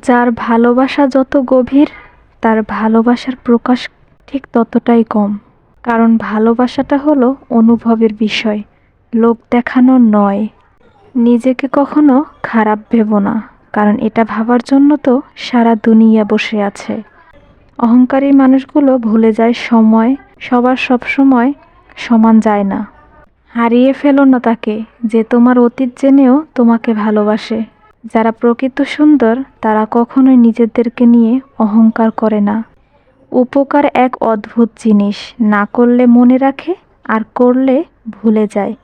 যার ভালোবাসা যত গভীর, তার ভালোবাসার প্রকাশ ঠিক ততটাই কম। কারণ ভালোবাসাটা হলো অনুভবের বিষয়, লোক দেখানো নয়। নিজেকে কখনো খারাপ ভেবো না, কারণ এটা ভাবার জন্য তো সারা দুনিয়া বসে আছে। অহংকারী মানুষগুলো ভুলে যায় সময় সবার সব সময় সমান যায় না। হারিয়ে ফেলো না তাকে যে তোমার অতীত জেনেও তোমাকে ভালোবাসে। যারা প্রকৃত সুন্দর তারা কখনোই নিজেদেরকে নিয়ে অহংকার করে না। উপকার এক অদ্ভুত জিনিস, না করলে মনে রাখে আর করলে ভুলে যায়।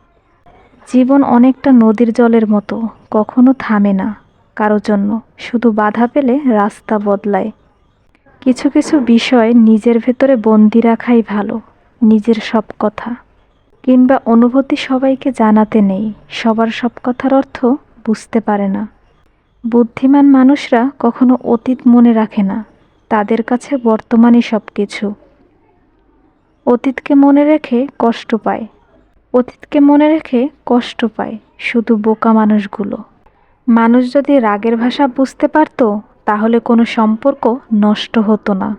জীবন অনেকটা নদীর জলের মতো, কখনো থামে না কারো জন্য, শুধু বাধা পেলে রাস্তা বদলায়। কিছু কিছু বিষয় নিজের ভেতরে বন্দি রাখাই ভালো। নিজের সব কথা কিংবা অনুভূতি সবাইকে জানাতে নেই। সবার সব কথার অর্থ বুঝতে পারে না। বুদ্ধিমান মানুষরা কখনো অতীত মনে রাখে না, তাদের কাছে বর্তমানই সব কিছু। অতীতকে মনে রেখে কষ্ট পায় অতীতকে মনে রেখে কষ্ট পায় শুধু বোকা মানুষগুলো। মানুষ যদি রাগের ভাষা বুঝতে পারত, তাহলে কোনো সম্পর্ক নষ্ট হতো না।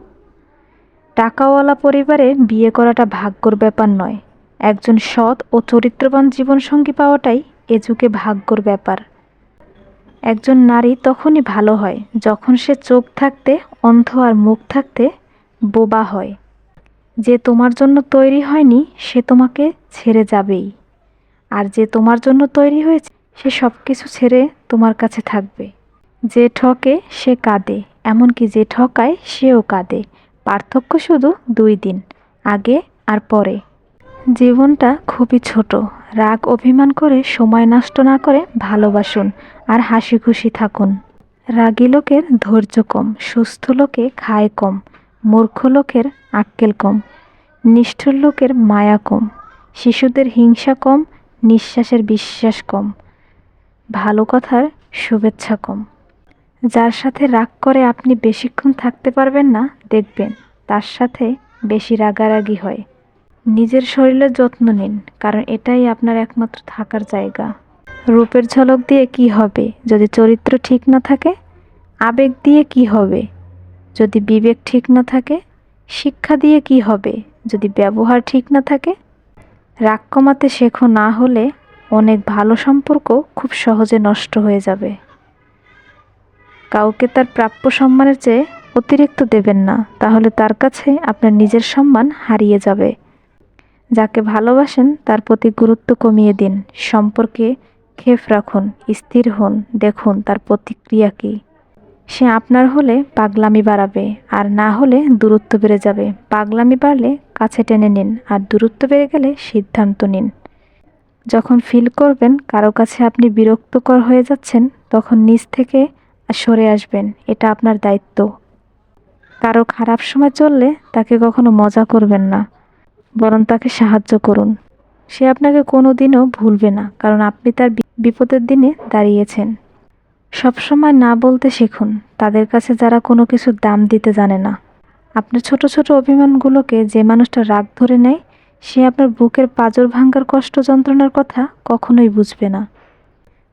টাকাওয়ালা পরিবারে বিয়ে করাটা ভাগ্যর ব্যাপার নয়, একজন সৎ ও চরিত্রবান জীবনসঙ্গী পাওয়াটাই এ যুগে ভাগ্যর ব্যাপার। একজন নারী তখনই ভালো হয় যখন সে চোখ থাকতে অন্ধ আর মুখ থাকতে বোবা হয়। যে তোমার জন্য তৈরি হয়নি সে তোমাকে ছেড়ে যাবেই, আর যে তোমার জন্য তৈরি হয়েছে সে সব কিছু ছেড়ে তোমার কাছে থাকবে। যে ঠকে সে কাঁদে, এমনকি যে ঠকায় সেও কাঁদে। পার্থক্য শুধু 2 দিন, আগে আর পরে। জীবনটা খুবই ছোট, রাগ অভিমান করে সময় নষ্ট না করে ভালোবাসুন আর হাসি খুশি থাকুন। রাগী লোকের ধৈর্য কম, সুস্থ লোকে খায় কম, মূর্খ লোকের আক্কেল কম, নিষ্ঠুর লোকের মায়া কম, শিশুদের হিংসা কম, নিঃশ্বাসের বিশ্বাস কম, ভালো কথার শুভেচ্ছা কম। যার সাথে রাগ করে আপনি বেশিক্ষণ থাকতে পারবেন না, দেখবেন তার সাথে বেশি রাগারাগি হয়। নিজের শরীরের যত্ন নিন, কারণ এটাই আপনার একমাত্র থাকার জায়গা। রূপের ঝলক দিয়ে কি হবে যদি চরিত্র ঠিক না থাকে? আবেগ দিয়ে কি হবে যদি বিবেক ঠিক না থাকে? শিক্ষা দিয়ে কি হবে যদি ব্যবহার ঠিক না থাকে? রাগ কমাতে শেখো, না হলে অনেক ভালো সম্পর্ক খুব সহজে নষ্ট হয়ে যাবে। কাউকে তার প্রাপ্য সম্মানের চেয়ে অতিরিক্ত দেবেন না, তাহলে তার কাছে আপনার নিজের সম্মান হারিয়ে যাবে। যাকে ভালোবাসেন তার প্রতি গুরুত্ব কমিয়ে দিন। সম্পর্কে খেপ রাখুন, স্থির হন, দেখুন তার প্রতিক্রিয়া কী। সে আপনার হলে পাগলামি বাড়াবে, আর না হলে দূরত্ব বেড়ে যাবে। পাগলামি বাড়লে কাছে টেনে নিন, আর দূরত্ব বেড়ে গেলে সিদ্ধান্ত নিন। যখন ফিল করবেন কারো কাছে আপনি বিরক্তকর হয়ে যাচ্ছেন, তখন নিজ থেকে সরে আসবেন, এটা আপনার দায়িত্ব। কারো খারাপ সময় চললে তাকে কখনো মজা করবেন না, বরং তাকে সাহায্য করুন। সে আপনাকে কোনো দিনও ভুলবে না, কারণ আপনি তার বিপদের দিনে দাঁড়িয়েছেন। সবসময় না বলতে শিখুন তাদের কাছে যারা কোনো কিছুর দাম দিতে জানে না। আপনার ছোট ছোট অভিমানগুলোকে যে মানুষটা রাগ ধরে নেয়, সে আপনার বুকের পাঁজর ভাঙার কষ্ট যন্ত্রণার কথা কখনোই বুঝবে না।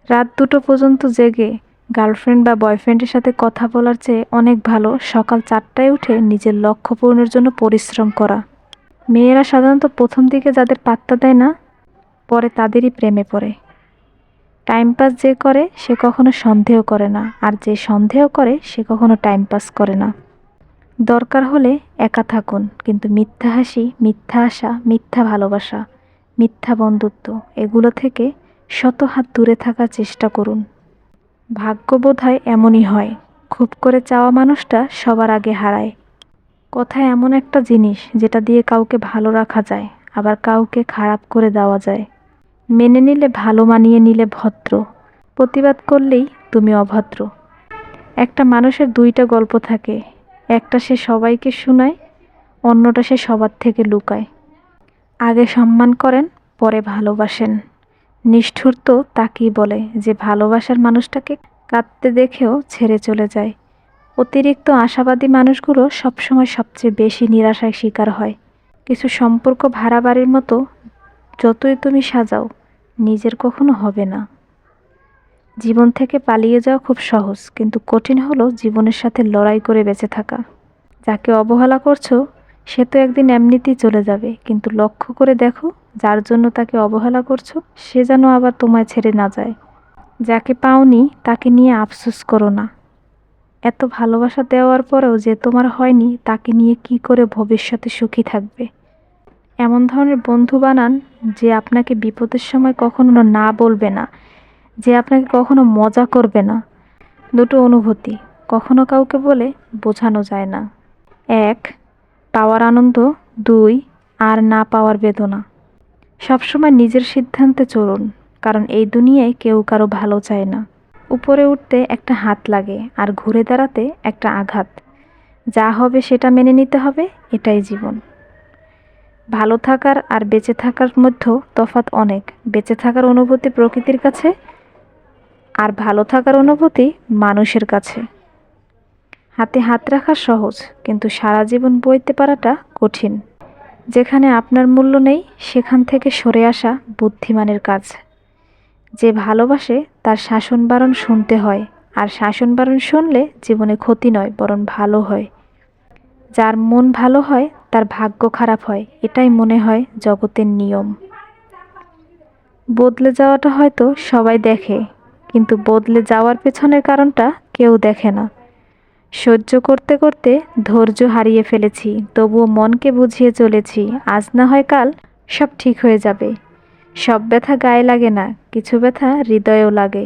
রাত 2টো পর্যন্ত জেগে গার্লফ্রেন্ড বা বয়ফ্রেন্ডের সাথে কথা বলার চেয়ে অনেক ভালো সকাল 4টায় উঠে নিজের লক্ষ্য পূরণের জন্য পরিশ্রম করা। মেয়েরা সাধারণত প্রথম দিকে যাদের পাত্তা দেয় না, পরে তাদেরই প্রেমে পড়ে। টাইম পাস যে করে সে কখনো সন্দেহ করে না, আর যে সন্দেহ করে সে কখনো টাইম পাস করে না। দরকার হলে একা থাকুন, কিন্তু মিথ্যা হাসি, মিথ্যা আশা, মিথ্যা ভালোবাসা, মিথ্যা বন্ধুত্ব, এগুলো থেকে শত হাত দূরে থাকার চেষ্টা করুন। ভাগ্য বোধহয় এমনই হয়, খুব করে চাওয়া মানুষটা সবার আগে হারায়। কথা এমন একটা জিনিস যেটা দিয়ে কাউকে ভালো রাখা যায়, আবার কাউকে খারাপ করে দেওয়া যায়। মেনে নিলে ভালো, মানিয়ে নিলে ভদ্র, প্রতিবাদ করলেই তুমি অভদ্র। একটা মানুষের 2টা গল্প থাকে, একটা সে সবাইকে শোনায়, অন্যটা সে সবার থেকে লুকায়। আগে সম্মান করেন, পরে ভালোবাসেন। নিষ্ঠুর তো তাকেই বলে যে ভালোবাসার মানুষটাকে কাঁদতে দেখেও ছেড়ে চলে যায়। অতিরিক্ত আশাবাদী মানুষগুলো সবসময় সবচেয়ে বেশি নিরাশায় শিকার হয়। কিছু সম্পর্ক ভাড়া বাড়ির মতো, যতই তুমি সাজাও নিজের কখনো হবে না। জীবন থেকে পালিয়ে যাওয়া খুব সহজ, কিন্তু কঠিন হলো জীবনের সাথে লড়াই করে বেঁচে থাকা। যাকে অবহেলা করছো সে তো একদিন এমনিতেই চলে যাবে, কিন্তু লক্ষ্য করে দেখো যার জন্য তাকে অবহেলা করছো সে যেন আবার তোমায় ছেড়ে না যায়। যাকে পাওনি তাকে নিয়ে আফসোস করো না। এত ভালোবাসা দেওয়ার পরেও যে তোমার হয়নি তাকে নিয়ে কি করে ভবিষ্যতে সুখী থাকবে। এমন ধরনের বন্ধু বানান যে আপনাকে বিপদের সময় কখনো না বলবে না, যে আপনাকে কখনো মজা করবে না। দুটো অনুভূতি কখনো কাউকে বলে বোঝানো যায় না। 1, পাওয়ার আনন্দ। 2, আর না পাওয়ার বেদনা। সবসময় নিজের সিদ্ধান্তে চলুন, কারণ এই দুনিয়ায় কেউ কারো ভালো চায় না। উপরে উঠতে একটা হাত লাগে আর ঘুরে দাঁড়াতে একটা আঘাত। যা হবে সেটা মেনে নিতে হবে, এটাই জীবন। ভালো থাকার আর বেঁচে থাকার মধ্যে তফাৎ অনেক। বেঁচে থাকার অনুভূতি প্রকৃতির কাছে, আর ভালো থাকার অনুভূতি মানুষের কাছে। হাতে হাত রাখা সহজ, কিন্তু সারা জীবন বইতে পারাটা কঠিন। যেখানে আপনার মূল্য নেই সেখান থেকে সরে আসা বুদ্ধিমানের কাজ। যে ভালোবাসে তার শাসন বারণ শুনতে হয়, আর শাসন বারণ শুনলে জীবনে ক্ষতি নয় বরং ভালো হয়। যার মন ভালো হয় তার ভাগ্য খারাপ হয়, এটাই মনে হয় জগতের নিয়ম। বদলে যাওয়াটা হয়তো সবাই দেখে, কিন্তু বদলে যাওয়ার পেছনের কারণটা কেউ দেখে না। সহ্য করতে করতে ধৈর্য হারিয়ে ফেলেছি, তবুও মনকে বুঝিয়ে চলেছি, আজ না হয় কাল সব ঠিক হয়ে যাবে। সব ব্যথা গায়ে লাগে না, কিছু ব্যথা হৃদয়েও লাগে।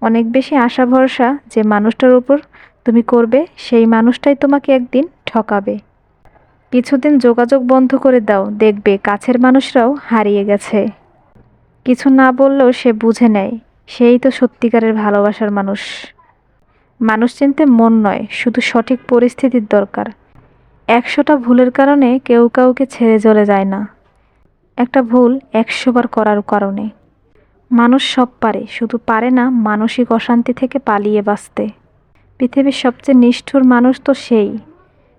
অনেক বেশি আশা ভরসা যে মানুষটার উপর তুমি করবে সেই মানুষটাই তোমাকে একদিন ঠকাবে। কিছুদিন যোগাযোগ বন্ধ করে দাও, দেখবে কাছের মানুষরাও হারিয়ে গেছে। কিছু না বললেও সে বুঝে নেয়, সেই তো সত্যিকারের ভালোবাসার মানুষ। মানুষ চিনতে মন নয়, শুধু সঠিক পরিস্থিতির দরকার। 100টা ভুলের কারণে কেউ কাউকে ছেড়ে চলে যায় না, একটা ভুল 100 বার করার কারণে। মানুষ সব পারে, শুধু পারে না মানসিক অশান্তি থেকে পালিয়ে বাঁচতে। পৃথিবীর সবচেয়ে নিষ্ঠুর মানুষ তো সেই,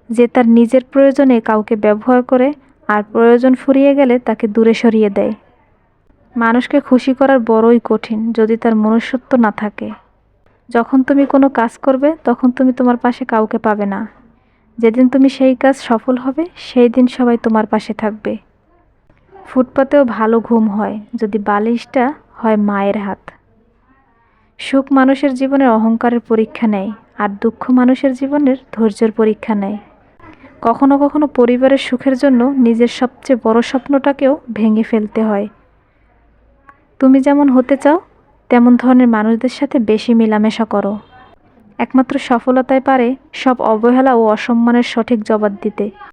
যে তার নিজের প্রয়োজনে কাউকে ব্যবহার করে আর প্রয়োজন ফুরিয়ে গেলে তাকে দূরে সরিয়ে দেয়। মানুষকে খুশি করার বড়ই কঠিন যদি তার মনুষ্যত্ব না থাকে। যখন তুমি কোনো কাজ করবে তখন তুমি তোমার পাশে কাউকে পাবে না। যেদিন তুমি সেই কাজ সফল হবে সেই দিন সবাই তোমার পাশে থাকবে। ফুটপাতেও ভালো ঘুম হয় যদি বালিশটা হয় মায়ের হাত। সুখ মানুষের জীবনের অহংকারের পরীক্ষা নেয়, আর দুঃখ মানুষের জীবনের ধৈর্যের পরীক্ষা নেয়। কখনো কখনো পরিবারের সুখের জন্য নিজের সবচেয়ে বড় স্বপ্নটাকেও ভেঙে ফেলতে হয়। তুমি যেমন হতে চাও তেমন ধরনের মানুষদের সাথে বেশি মেলামেশা করো। একমাত্র সফলতাই পারে সব অবহেলা ও অসম্মানের সঠিক জবাব দিতে।